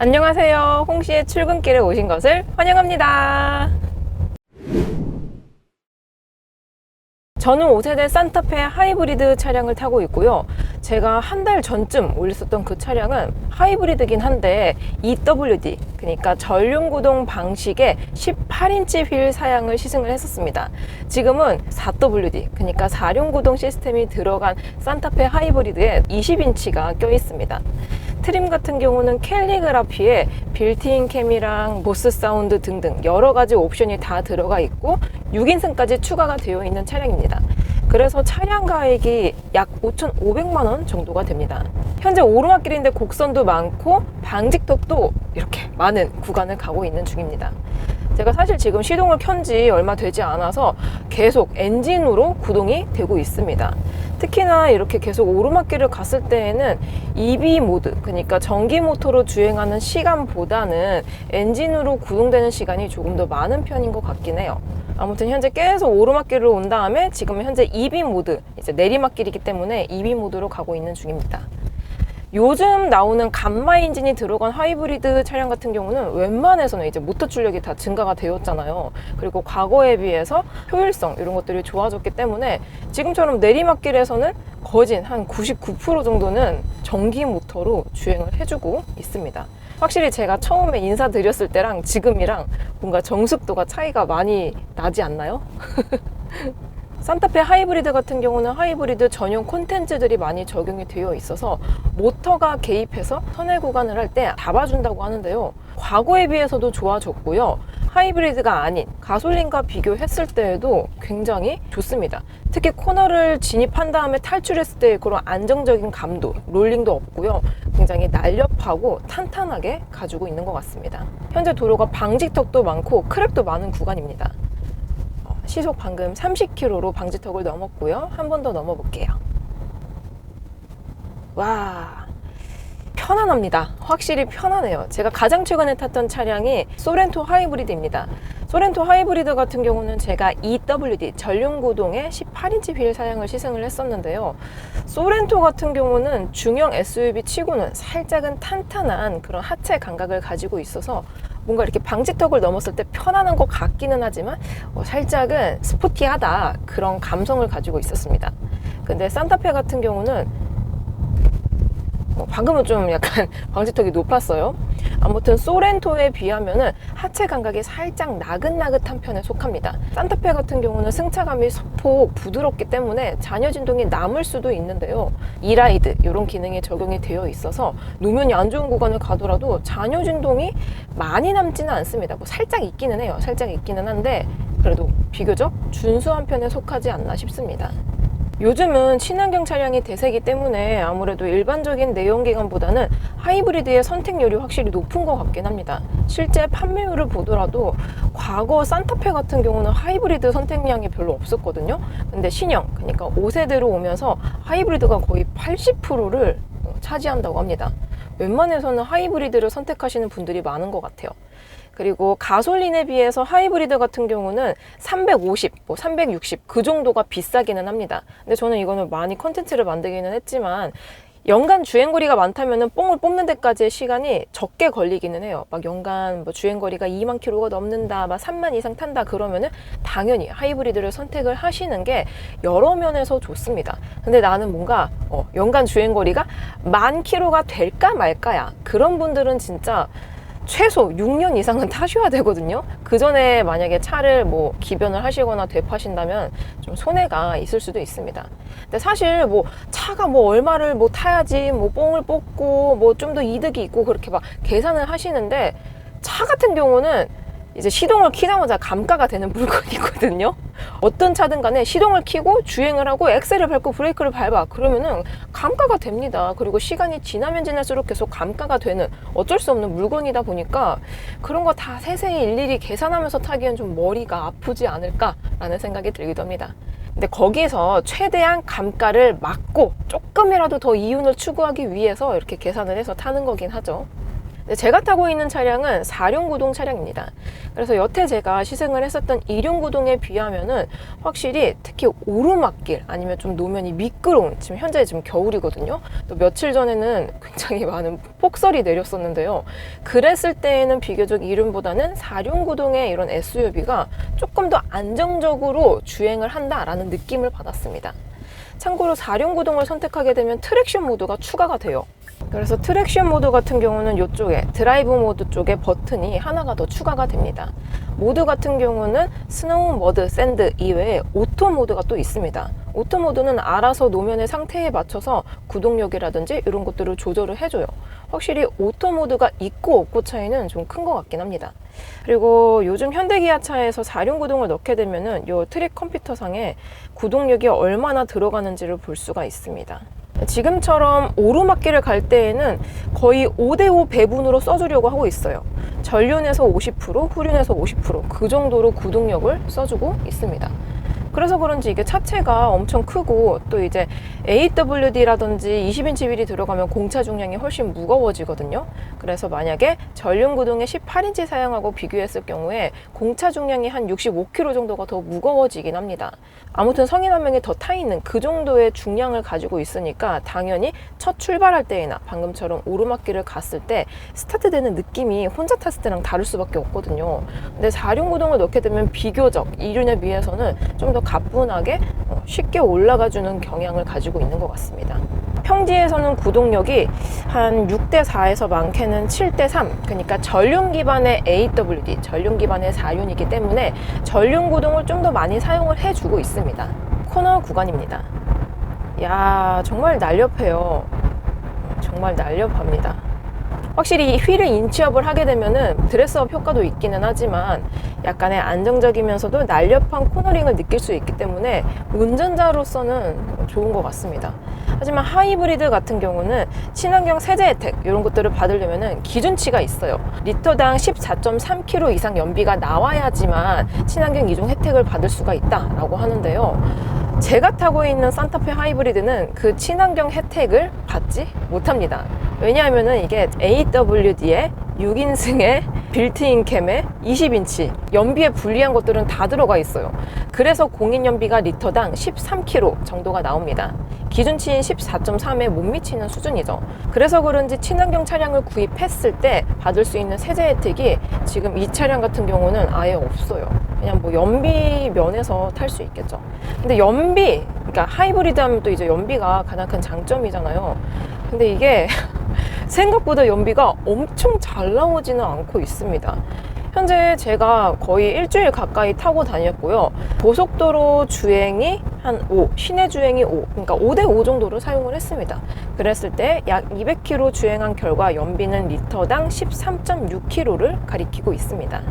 안녕하세요. 홍시의 출근길에 오신 것을 환영합니다. 저는 5세대 산타페 하이브리드 차량을 타고 있고요. 제가 한 달 전쯤 올렸었던 그 차량은 하이브리드긴 한데 EWD, 그러니까 전륜구동 방식의 18인치 휠 사양을 시승을 했었습니다. 지금은 4WD, 그러니까 4륜구동 시스템이 들어간 산타페 하이브리드에 20인치가 껴 있습니다. 트림 같은 경우는 캘리그라피에 빌트인 캠이랑 보스 사운드 등등 여러 가지 옵션이 다 들어가 있고 6인승까지 추가가 되어 있는 차량입니다. 그래서 차량 가액이 약 5,500만 원 정도가 됩니다. 현재 오르막길인데 곡선도 많고 방직턱도 이렇게 많은 구간을 가고 있는 중입니다. 제가 사실 지금 시동을 켠 지 얼마 되지 않아서 계속 엔진으로 구동이 되고 있습니다. 특히나 이렇게 계속 오르막길을 갔을 때에는 EV 모드, 그러니까 전기 모터로 주행하는 시간보다는 엔진으로 구동되는 시간이 조금 더 많은 편인 것 같긴 해요. 아무튼 현재 계속 오르막길을 온 다음에 지금은 현재 EV 모드, 이제 내리막길이기 때문에 EV 모드로 가고 있는 중입니다. 요즘 나오는 감마 엔진이 들어간 하이브리드 차량 같은 경우는 웬만해서는 이제 모터 출력이 다 증가가 되었잖아요. 그리고 과거에 비해서 효율성 이런 것들이 좋아졌기 때문에 지금처럼 내리막길에서는 거진 한 99% 정도는 전기 모터로 주행을 해주고 있습니다. 확실히 제가 처음에 인사드렸을 때랑 지금이랑 뭔가 정숙도가 차이가 많이 나지 않나요? 산타페 하이브리드 같은 경우는 하이브리드 전용 콘텐츠들이 많이 적용이 되어 있어서 모터가 개입해서 선회 구간을 할 때 잡아준다고 하는데요. 과거에 비해서도 좋아졌고요. 하이브리드가 아닌 가솔린과 비교했을 때에도 굉장히 좋습니다. 특히 코너를 진입한 다음에 탈출했을 때 그런 안정적인 감도, 롤링도 없고요. 굉장히 날렵하고 탄탄하게 가지고 있는 것 같습니다. 현재 도로가 방직턱도 많고 크랙도 많은 구간입니다. 시속 방금 30km로 방지턱을 넘었고요. 한 번 더 넘어볼게요. 와, 편안합니다. 확실히 편하네요. 제가 가장 최근에 탔던 차량이 소렌토 하이브리드입니다. 소렌토 하이브리드 같은 경우는 제가 EWD 전륜구동의 18인치 휠 사양을 시승을 했었는데요. 소렌토 같은 경우는 중형 SUV 치고는 살짝은 탄탄한 그런 하체 감각을 가지고 있어서 뭔가 이렇게 방지턱을 넘었을 때 편안한 것 같기는 하지만 살짝은 스포티하다 그런 감성을 가지고 있었습니다. 근데 산타페 같은 경우는 방금은 좀 약간 방지턱이 높았어요. 아무튼 소렌토에 비하면은 하체 감각이 살짝 나긋나긋한 편에 속합니다. 산타페 같은 경우는 승차감이 소폭 부드럽기 때문에 잔여 진동이 남을 수도 있는데요. 이라이드 이런 기능이 적용이 되어 있어서 노면이 안 좋은 구간을 가더라도 잔여 진동이 많이 남지는 않습니다. 뭐 살짝 있기는 해요. 살짝 있기는 한데 그래도 비교적 준수한 편에 속하지 않나 싶습니다. 요즘은 친환경 차량이 대세이기 때문에 아무래도 일반적인 내연기관보다는 하이브리드의 선택률이 확실히 높은 것 같긴 합니다. 실제 판매율을 보더라도 과거 산타페 같은 경우는 하이브리드 선택량이 별로 없었거든요. 근데 신형, 그러니까 5세대로 오면서 하이브리드가 거의 80%를 차지한다고 합니다. 웬만해서는 하이브리드를 선택하시는 분들이 많은 것 같아요. 그리고 가솔린에 비해서 하이브리드 같은 경우는 350, 360 그 정도가 비싸기는 합니다. 근데 저는 이거는 많이 컨텐츠를 만들기는 했지만 연간 주행거리가 많다면 뽕을 뽑는 데까지의 시간이 적게 걸리기는 해요. 막 연간 주행거리가 2만 킬로가 넘는다, 막 3만 이상 탄다 그러면은 당연히 하이브리드를 선택을 하시는 게 여러 면에서 좋습니다. 근데 나는 뭔가 연간 주행거리가 10,000 킬로가 될까 말까야. 그런 분들은 진짜 최소 6년 이상은 타셔야 되거든요. 그 전에 만약에 차를 기변을 하시거나 되파신다면 좀 손해가 있을 수도 있습니다. 근데 사실 차가 얼마를 타야지 뽕을 뽑고 좀 더 이득이 있고 그렇게 막 계산을 하시는데 차 같은 경우는 이제 시동을 키자마자 감가가 되는 물건이거든요. 어떤 차든 간에 시동을 키고 주행을 하고 엑셀을 밟고 브레이크를 밟아 그러면은 감가가 됩니다. 그리고 시간이 지나면 지날수록 계속 감가가 되는 어쩔 수 없는 물건이다 보니까 그런 거 다 세세히 일일이 계산하면서 타기엔 좀 머리가 아프지 않을까라는 생각이 들기도 합니다. 근데 거기서 최대한 감가를 막고 조금이라도 더 이윤을 추구하기 위해서 이렇게 계산을 해서 타는 거긴 하죠. 제가 타고 있는 차량은 4륜구동 차량입니다. 그래서 여태 제가 시승을 했었던 2륜구동에 비하면은 확실히 특히 오르막길 아니면 좀 노면이 미끄러운, 지금 현재 지금 겨울이거든요. 또 며칠 전에는 굉장히 많은 폭설이 내렸었는데요. 그랬을 때에는 비교적 2륜보다는 4륜구동의 이런 SUV가 조금 더 안정적으로 주행을 한다라는 느낌을 받았습니다. 참고로 4륜구동을 선택하게 되면 트랙션 모드가 추가가 돼요. 그래서 트랙션 모드 같은 경우는 이쪽에 드라이브 모드 쪽에 버튼이 하나가 더 추가가 됩니다. 모드 같은 경우는 스노우, 머드, 샌드 이외에 오토 모드가 또 있습니다. 오토 모드는 알아서 노면의 상태에 맞춰서 구동력이라든지 이런 것들을 조절을 해줘요. 확실히 오토 모드가 있고 없고 차이는 좀 큰 것 같긴 합니다. 그리고 요즘 현대기아차에서 4륜구동을 넣게 되면은 이 트릭 컴퓨터상에 구동력이 얼마나 들어가는지를 볼 수가 있습니다. 지금처럼 오르막길을 갈 때에는 거의 5대5 배분으로 써주려고 하고 있어요. 전륜에서 50%, 후륜에서 50%그 정도로 구동력을 써주고 있습니다. 그래서 그런지 이게 차체가 엄청 크고 또 이제 AWD라든지 20인치 휠이 들어가면 공차 중량이 훨씬 무거워지거든요. 그래서 만약에 전륜 구동에 18인치 사용하고 비교했을 경우에 공차 중량이 한 65kg 정도가 더 무거워지긴 합니다. 아무튼 성인 한 명이 더 타 있는 그 정도의 중량을 가지고 있으니까 당연히 첫 출발할 때나 방금처럼 오르막길을 갔을 때 스타트되는 느낌이 혼자 탔을 때랑 다를 수밖에 없거든요. 근데 4륜 구동을 넣게 되면 비교적 2륜에 비해서는 좀 더 가뿐하게 쉽게 올라가주는 경향을 가지고 있는 것 같습니다. 평지에서는 구동력이 한 6대4에서 많게는 7대3, 그러니까 전륜 기반의 AWD, 전륜 기반의 4륜이기 때문에 전륜 구동을 좀 더 많이 사용을 해주고 있습니다. 코너 구간입니다. 야, 정말 날렵해요. 정말 날렵합니다. 확실히 이 휠을 인치업을 하게 되면은 드레스업 효과도 있기는 하지만 약간의 안정적이면서도 날렵한 코너링을 느낄 수 있기 때문에 운전자로서는 좋은 것 같습니다. 하지만 하이브리드 같은 경우는 친환경 세제 혜택 이런 것들을 받으려면은 기준치가 있어요. 리터당 14.3km 이상 연비가 나와야지만 친환경 이종 혜택을 받을 수가 있다라고 하는데요. 제가 타고 있는 산타페 하이브리드는 그 친환경 혜택을 받지 못합니다. 왜냐하면은 이게 AWD에 6인승에 빌트인 캠에 20인치 연비에 불리한 것들은 다 들어가 있어요. 그래서 공인 연비가 리터당 13km 정도가 나옵니다. 기준치인 14.3에 못 미치는 수준이죠. 그래서 그런지 친환경 차량을 구입했을 때 받을 수 있는 세제 혜택이 지금 이 차량 같은 경우는 아예 없어요. 그냥 뭐 연비 면에서 탈 수 있겠죠. 근데 연비, 그러니까 하이브리드 하면 또 이제 연비가 가장 큰 장점이잖아요. 근데 이게 생각보다 연비가 엄청 잘 나오지는 않고 있습니다. 현재 제가 거의 일주일 가까이 타고 다녔고요. 고속도로 주행이 한 5, 시내 주행이 5, 그러니까 5대5 정도를 사용을 했습니다. 그랬을 때 약 200km 주행한 결과 연비는 리터당 13.6km를 가리키고 있습니다.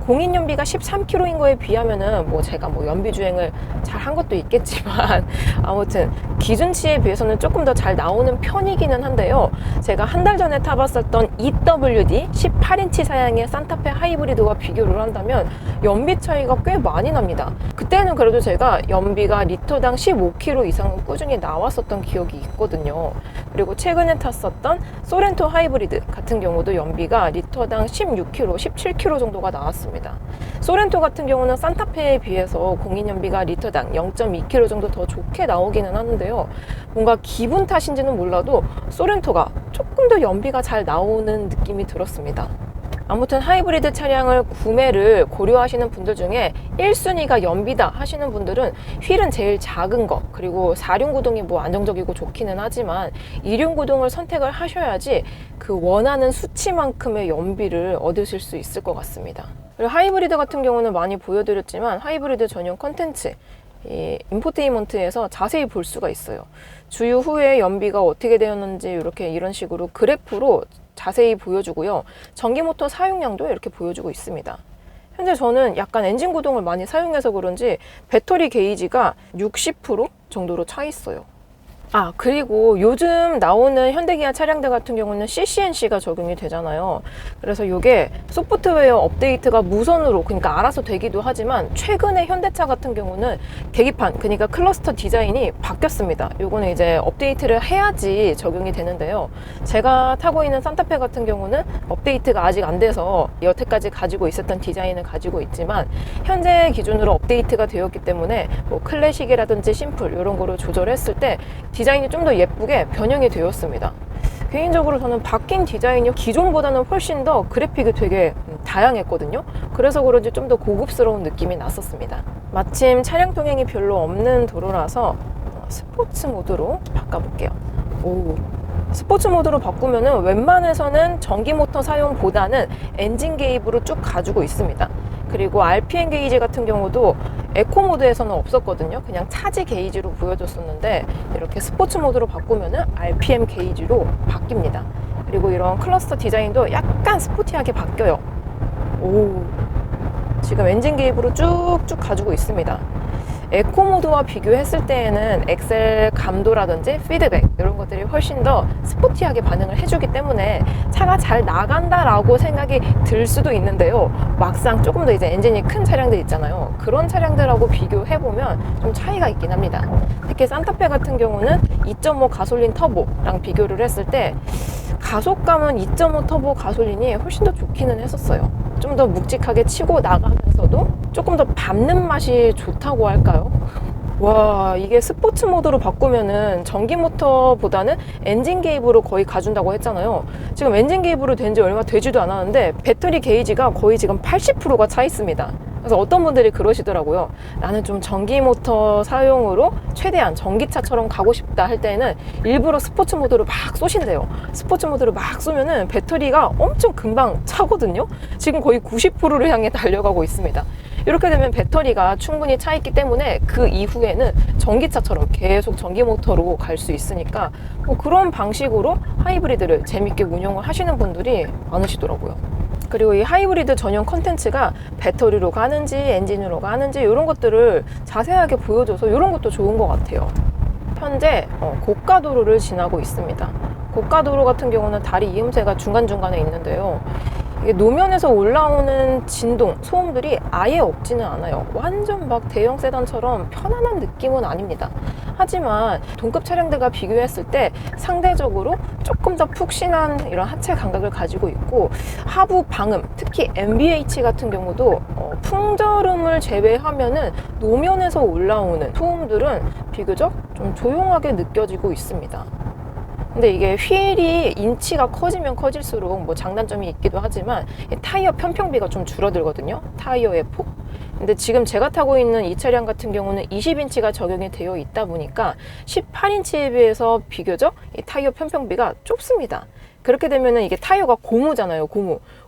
공인 연비가 13km인 거에 비하면은 뭐 제가 뭐 연비 주행을 잘 한 것도 있겠지만 아무튼 기준치에 비해서는 조금 더 잘 나오는 편이기는 한데요. 제가 한 달 전에 타봤었던 EWD 18인치 사양의 산타페 하이브리드와 비교를 한다면 연비 차이가 꽤 많이 납니다. 그때는 그래도 제가 연비가 리터당 15km 이상은 꾸준히 나왔었던 기억이 있거든요. 그리고 최근에 탔었던 소렌토 하이브리드 같은 경우도 연비가 리터당 16km, 17km 정도가 나왔습니다. 소렌토 같은 경우는 산타페에 비해서 공인 연비가 리터당 0.2km 정도 더 좋게 나오기는 하는데요. 뭔가 기분 탓인지는 몰라도 소렌토가 조금 더 연비가 잘 나오는 느낌이 들었습니다. 아무튼 하이브리드 차량을 구매를 고려하시는 분들 중에 1순위가 연비다 하시는 분들은 휠은 제일 작은 거, 그리고 4륜 구동이 뭐 안정적이고 좋기는 하지만 2륜 구동을 선택을 하셔야지 그 원하는 수치만큼의 연비를 얻으실 수 있을 것 같습니다. 그리고 하이브리드 같은 경우는 많이 보여드렸지만 하이브리드 전용 컨텐츠, 이 인포테인먼트에서 자세히 볼 수가 있어요. 주유 후에 연비가 어떻게 되었는지 이렇게 이런 식으로 그래프로 자세히 보여주고요. 전기모터 사용량도 이렇게 보여주고 있습니다. 현재 저는 약간 엔진 구동을 많이 사용해서 그런지 배터리 게이지가 60% 정도로 차 있어요. 그리고 요즘 나오는 현대기아 차량들 같은 경우는 CCNC가 적용이 되잖아요. 그래서 이게 소프트웨어 업데이트가 무선으로, 그러니까 알아서 되기도 하지만 최근에 현대차 같은 경우는 계기판, 그러니까 클러스터 디자인이 바뀌었습니다. 요거는 이제 업데이트를 해야지 적용이 되는데요. 제가 타고 있는 산타페 같은 경우는 업데이트가 아직 안 돼서 여태까지 가지고 있었던 디자인을 가지고 있지만 현재 기준으로 업데이트가 되었기 때문에 뭐 클래식이라든지 심플 이런 거를 조절했을 때 디자인이 좀 더 예쁘게 변형이 되었습니다. 개인적으로 저는 바뀐 디자인이 기존보다는 훨씬 더 그래픽이 되게 다양했거든요. 그래서 그런지 좀 더 고급스러운 느낌이 났었습니다. 마침 차량 통행이 별로 없는 도로라서 스포츠 모드로 바꿔볼게요. 스포츠 모드로 바꾸면은 웬만해서는 전기 모터 사용보다는 엔진 개입으로 쭉 가지고 있습니다. 그리고 RPM 게이지 같은 경우도 에코 모드에서는 없었거든요. 그냥 차지 게이지로 보여줬었는데 이렇게 스포츠 모드로 바꾸면은 RPM 게이지로 바뀝니다. 그리고 이런 클러스터 디자인도 약간 스포티하게 바뀌어요. 지금 엔진 개입으로 쭉쭉 가지고 있습니다. 에코 모드와 비교했을 때에는 엑셀 감도라든지 피드백 이런 것들이 훨씬 더 스포티하게 반응을 해주기 때문에 차가 잘 나간다라고 생각이 들 수도 있는데요. 막상 조금 더 이제 엔진이 큰 차량들 있잖아요. 그런 차량들하고 비교해보면 좀 차이가 있긴 합니다. 특히 산타페 같은 경우는 2.5 가솔린 터보랑 비교를 했을 때 가속감은 2.5 터보 가솔린이 훨씬 더 좋기는 했었어요. 좀 더 묵직하게 치고 나가면서도 조금 더 밟는 맛이 좋다고 할까요? 와, 이게 스포츠 모드로 바꾸면은 전기 모터보다는 엔진 개입으로 거의 가준다고 했잖아요. 지금 엔진 개입으로 된 지 얼마 되지도 않았는데 배터리 게이지가 거의 지금 80%가 차 있습니다. 그래서 어떤 분들이 그러시더라고요. 나는 좀 전기 모터 사용으로 최대한 전기차처럼 가고 싶다 할 때는 일부러 스포츠 모드로 막 쏘신대요. 스포츠 모드로 막 쏘면은 배터리가 엄청 금방 차거든요. 지금 거의 90%를 향해 달려가고 있습니다. 이렇게 되면 배터리가 충분히 차 있기 때문에 그 이후에는 전기차처럼 계속 전기 모터로 갈 수 있으니까 뭐 그런 방식으로 하이브리드를 재밌게 운영을 하시는 분들이 많으시더라고요. 그리고 이 하이브리드 전용 컨텐츠가 배터리로 가는지 엔진으로 가는지 이런 것들을 자세하게 보여줘서 이런 것도 좋은 것 같아요. 현재 고가도로를 지나고 있습니다. 고가도로 같은 경우는 다리 이음새가 중간중간에 있는데요. 이게 노면에서 올라오는 진동, 소음들이 아예 없지는 않아요. 완전 막 대형 세단처럼 편안한 느낌은 아닙니다. 하지만 동급 차량들과 비교했을 때 상대적으로 조금 더 푹신한 이런 하체 감각을 가지고 있고 하부 방음, 특히 MBH 같은 경우도 풍절음을 제외하면은 노면에서 올라오는 소음들은 비교적 좀 조용하게 느껴지고 있습니다. 근데 이게 휠이 인치가 커지면 커질수록 뭐 장단점이 있기도 하지만 타이어 편평비가 좀 줄어들거든요. 타이어의 폭. 근데 지금 제가 타고 있는 이 차량 같은 경우는 20인치가 적용이 되어 있다 보니까 18인치에 비해서 비교적 이 타이어 편평비가 좁습니다. 그렇게 되면은 이게 타이어가 고무잖아요.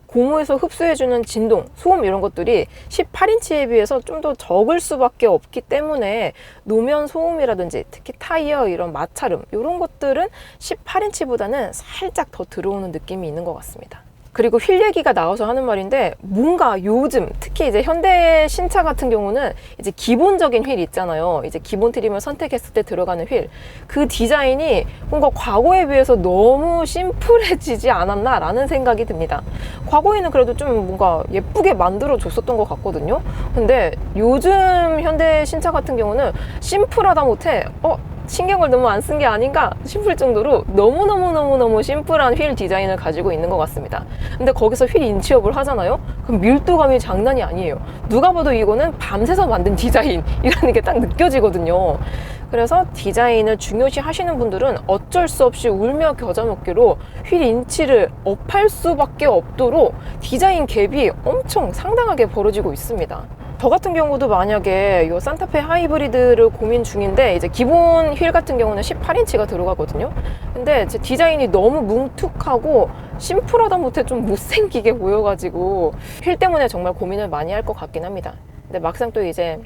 고무에서 흡수해주는 진동, 소음 이런 것들이 18인치에 비해서 좀 더 적을 수밖에 없기 때문에 노면 소음이라든지 특히 타이어 이런 마찰음 이런 것들은 18인치보다는 살짝 더 들어오는 느낌이 있는 것 같습니다. 그리고 휠 얘기가 나와서 하는 말인데 뭔가 요즘 특히 이제 현대 신차 같은 경우는 이제 기본적인 휠 있잖아요. 이제 기본 트림을 선택했을 때 들어가는 휠. 그 디자인이 뭔가 과거에 비해서 너무 심플해지지 않았나 라는 생각이 듭니다. 과거에는 그래도 좀 뭔가 예쁘게 만들어 줬었던 것 같거든요. 근데 요즘 현대 신차 같은 경우는 심플하다 못해 신경을 너무 안 쓴 게 아닌가 싶을 정도로 너무너무 심플한 휠 디자인을 가지고 있는 것 같습니다. 근데 거기서 휠 인치업을 하잖아요? 그럼 밀도감이 장난이 아니에요. 누가 봐도 이거는 밤새서 만든 디자인이라는 게 딱 느껴지거든요. 그래서 디자인을 중요시 하시는 분들은 어쩔 수 없이 울며 겨자 먹기로 휠 인치를 업할 수밖에 없도록 디자인 갭이 엄청 상당하게 벌어지고 있습니다. 저 같은 경우도 만약에 이 산타페 하이브리드를 고민 중인데 이제 기본 휠 같은 경우는 18인치가 들어가거든요. 근데 제 디자인이 너무 뭉툭하고 심플하다 못해 좀 못생기게 보여가지고 휠 때문에 정말 고민을 많이 할 것 같긴 합니다. 근데 막상 또 이제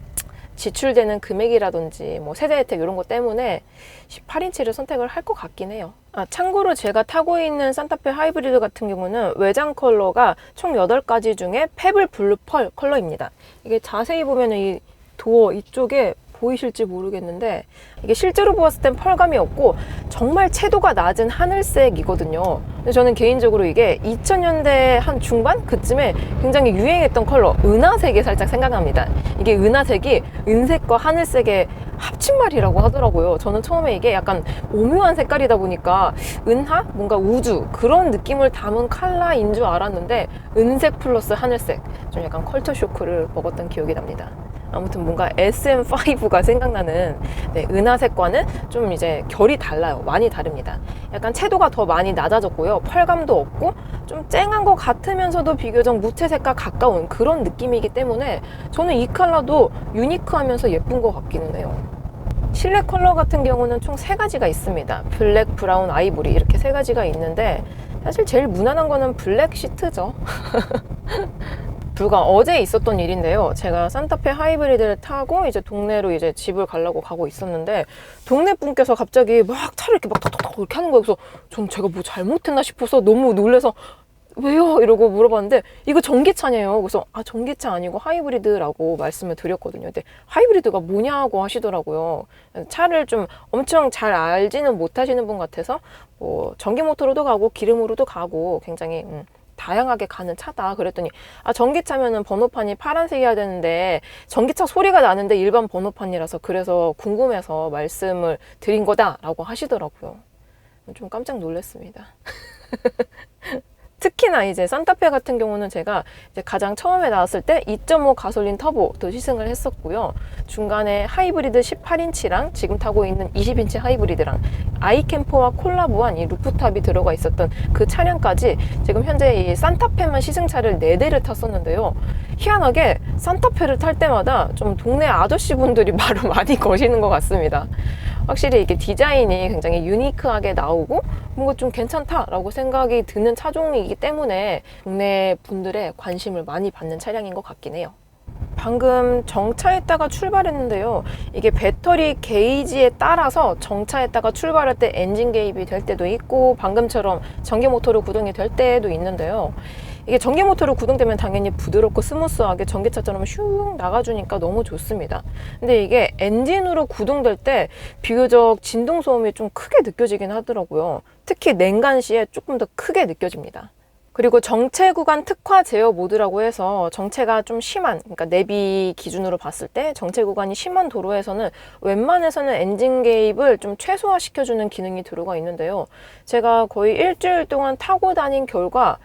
지출되는 금액이라든지 뭐 세대 혜택 이런 것 때문에 18인치를 선택을 할 것 같긴 해요. 참고로 제가 타고 있는 산타페 하이브리드 같은 경우는 외장 컬러가 총 8가지 중에 페블 블루 펄 컬러입니다. 이게 자세히 보면 이 도어 이쪽에 보이실지 모르겠는데 이게 실제로 보았을 땐 펄감이 없고 정말 채도가 낮은 하늘색이거든요. 근데 저는 개인적으로 이게 2000년대 한 중반 그쯤에 굉장히 유행했던 컬러 은하색이 살짝 생각납니다. 이게 은하색이 은색과 하늘색의 합친말이라고 하더라고요. 저는 처음에 이게 약간 오묘한 색깔이다 보니까 은하? 뭔가 우주 그런 느낌을 담은 컬러인 줄 알았는데 은색 플러스 하늘색, 좀 약간 컬처 쇼크를 먹었던 기억이 납니다. 아무튼 뭔가 SM5가 생각나는 은하색과는 좀 이제 결이 달라요. 많이 다릅니다. 약간 채도가 더 많이 낮아졌고요. 펄감도 없고 좀 쨍한 것 같으면서도 비교적 무채색과 가까운 그런 느낌이기 때문에 저는 이 컬러도 유니크하면서 예쁜 것 같기는 해요. 실내 컬러 같은 경우는 총 3가지가 있습니다. 블랙, 브라운, 아이보리 이렇게 3가지가 있는데 사실 제일 무난한 거는 블랙 시트죠. 불과 어제 있었던 일인데요. 제가 산타페 하이브리드를 타고 이제 동네로 이제 집을 가려고 가고 있었는데 동네 분께서 갑자기 막 차를 이렇게 막 톡톡톡 이렇게 하는 거예요. 그래서 전 제가 뭐 잘못했나 싶어서 너무 놀라서 왜요? 이러고 물어봤는데 이거 전기차네요. 그래서 아 전기차 아니고 하이브리드라고 말씀을 드렸거든요. 근데 하이브리드가 뭐냐고 하시더라고요. 차를 좀 엄청 잘 알지는 못하시는 분 같아서 뭐 전기 모터로도 가고 기름으로도 가고 굉장히 다양하게 가는 차다 그랬더니 아 전기차면은 번호판이 파란색이어야 되는데 전기차 소리가 나는데 일반 번호판이라서 그래서 궁금해서 말씀을 드린 거다라고 하시더라고요. 좀 깜짝 놀랐습니다. 특히나 이제 산타페 같은 경우는 제가 이제 가장 처음에 나왔을 때 2.5 가솔린 터보도 시승을 했었고요. 중간에 하이브리드 18인치랑 지금 타고 있는 20인치 하이브리드랑 아이캠퍼와 콜라보한 이 루프탑이 들어가 있었던 그 차량까지 지금 현재 이 산타페만 시승차를 4대를 탔었는데요. 희한하게 산타페를 탈 때마다 좀 동네 아저씨분들이 말을 많이 거시는 것 같습니다. 확실히 이게 디자인이 굉장히 유니크하게 나오고 뭔가 좀 괜찮다라고 생각이 드는 차종이기 때문에 동네 분들의 관심을 많이 받는 차량인 것 같긴 해요. 방금 정차했다가 출발했는데요. 이게 배터리 게이지에 따라서 정차했다가 출발할 때 엔진 개입이 될 때도 있고 방금처럼 전기 모터로 구동이 될 때도 있는데요. 이게 전기 모터로 구동되면 당연히 부드럽고 스무스하게 전기차처럼 슝 나가주니까 너무 좋습니다. 근데 이게 엔진으로 구동될 때 비교적 진동 소음이 좀 크게 느껴지긴 하더라고요. 특히 냉간 시에 조금 더 크게 느껴집니다. 그리고 정체 구간 특화 제어 모드라고 해서 정체가 좀 심한, 그러니까 내비 기준으로 봤을 때 정체 구간이 심한 도로에서는 웬만해서는 엔진 개입을 좀 최소화시켜주는 기능이 들어가 있는데요. 제가 거의 일주일 동안 타고 다닌 결과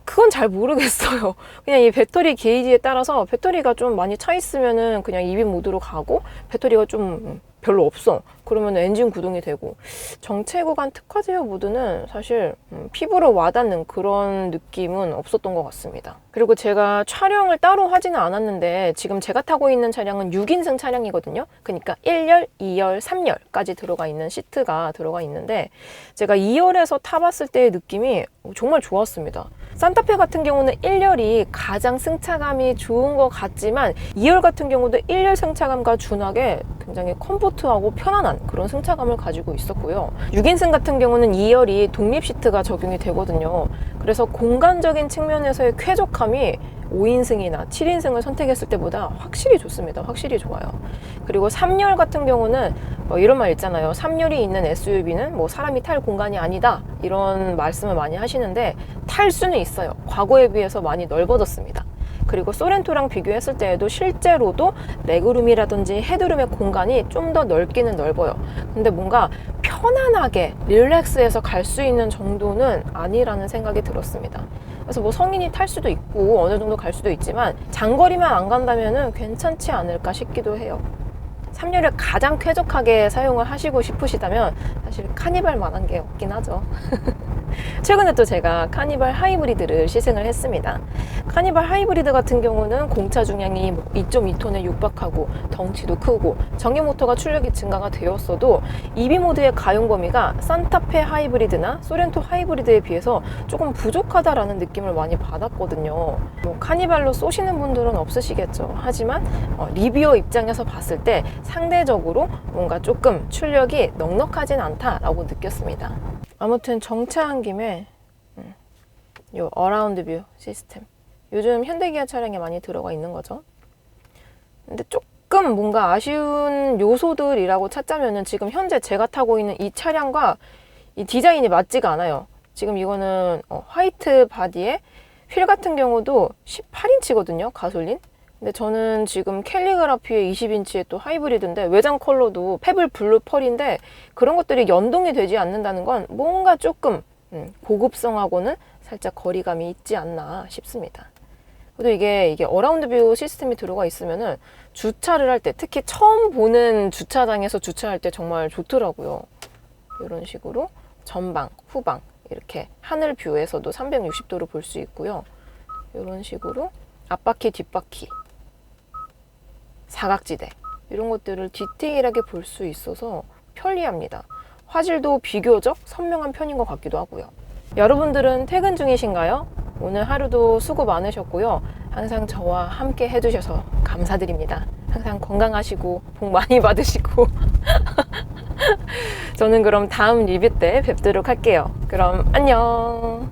그건 잘 모르겠어요. 그냥 이 배터리 게이지에 따라서 배터리가 좀 많이 차 있으면은 그냥 EV 모드로 가고 배터리가 좀 별로 없어. 그러면 엔진 구동이 되고 정체 구간 특화 제어 모드는 사실 피부로 와닿는 그런 느낌은 없었던 것 같습니다. 그리고 제가 촬영을 따로 하지는 않았는데 지금 제가 타고 있는 차량은 6인승 차량이거든요. 그러니까 1열, 2열, 3열까지 들어가 있는 시트가 들어가 있는데 제가 2열에서 타봤을 때의 느낌이 정말 좋았습니다. 산타페 같은 경우는 1열이 가장 승차감이 좋은 것 같지만 2열 같은 경우도 1열 승차감과 준하게 굉장히 컴포트하고 편안한 그런 승차감을 가지고 있었고요. 6인승 같은 경우는 2열이 독립 시트가 적용이 되거든요. 그래서 공간적인 측면에서의 쾌적함이 5인승이나 7인승을 선택했을 때보다 확실히 좋습니다. 확실히 좋아요. 그리고 3열 같은 경우는 이런 말 있잖아요. 3열이 있는 SUV는 뭐 사람이 탈 공간이 아니다. 이런 말씀을 많이 하시는데 탈 수는 있어요. 과거에 비해서 많이 넓어졌습니다. 그리고 소렌토랑 비교했을 때에도 실제로도 레그룸이라든지 헤드룸의 공간이 좀 더 넓기는 넓어요. 근데 뭔가 편안하게 릴렉스해서 갈 수 있는 정도는 아니라는 생각이 들었습니다. 그래서 뭐 성인이 탈 수도 있고 어느 정도 갈 수도 있지만 장거리만 안 간다면은 괜찮지 않을까 싶기도 해요. 3열을 가장 쾌적하게 사용을 하시고 싶으시다면 사실 카니발만한 게 없긴 하죠. 최근에 또 제가 카니발 하이브리드를 시승을 했습니다. 카니발 하이브리드 같은 경우는 공차 중량이 2.2톤에 육박하고 덩치도 크고 전기 모터가 출력이 증가가 되었어도 EV 모드의 가용 범위가 산타페 하이브리드나 소렌토 하이브리드에 비해서 조금 부족하다라는 느낌을 많이 받았거든요. 뭐 카니발로 쏘시는 분들은 없으시겠죠. 하지만 리뷰어 입장에서 봤을 때 상대적으로 뭔가 조금 출력이 넉넉하진 않다라고 느꼈습니다. 아무튼 정차한 김에 요 어라운드 뷰 시스템 요즘 현대기아 차량에 많이 들어가 있는 거죠. 근데 조금 조금 뭔가 아쉬운 요소들이라고 찾자면은 지금 현재 제가 타고 있는 이 차량과 이 디자인이 맞지가 않아요. 지금 이거는 화이트 바디에 휠 같은 경우도 18인치거든요, 가솔린. 근데 저는 지금 캘리그라피의 20인치의 또 하이브리드인데 외장 컬러도 페블 블루 펄인데 그런 것들이 연동이 되지 않는다는 건 뭔가 조금 고급성하고는 살짝 거리감이 있지 않나 싶습니다. 그래도 이게 어라운드 뷰 시스템이 들어가 있으면은 주차를 할 때, 특히 처음 보는 주차장에서 주차할 때 정말 좋더라고요. 이런 식으로 전방, 후방 이렇게 하늘 뷰에서도 360도로 볼 수 있고요. 이런 식으로 앞바퀴, 뒷바퀴, 사각지대 이런 것들을 디테일하게 볼 수 있어서 편리합니다. 화질도 비교적 선명한 편인 것 같기도 하고요. 여러분들은 퇴근 중이신가요? 오늘 하루도 수고 많으셨고요. 항상 저와 함께 해주셔서 감사드립니다. 항상 건강하시고 복 많이 받으시고 저는 그럼 다음 리뷰 때 뵙도록 할게요. 그럼 안녕.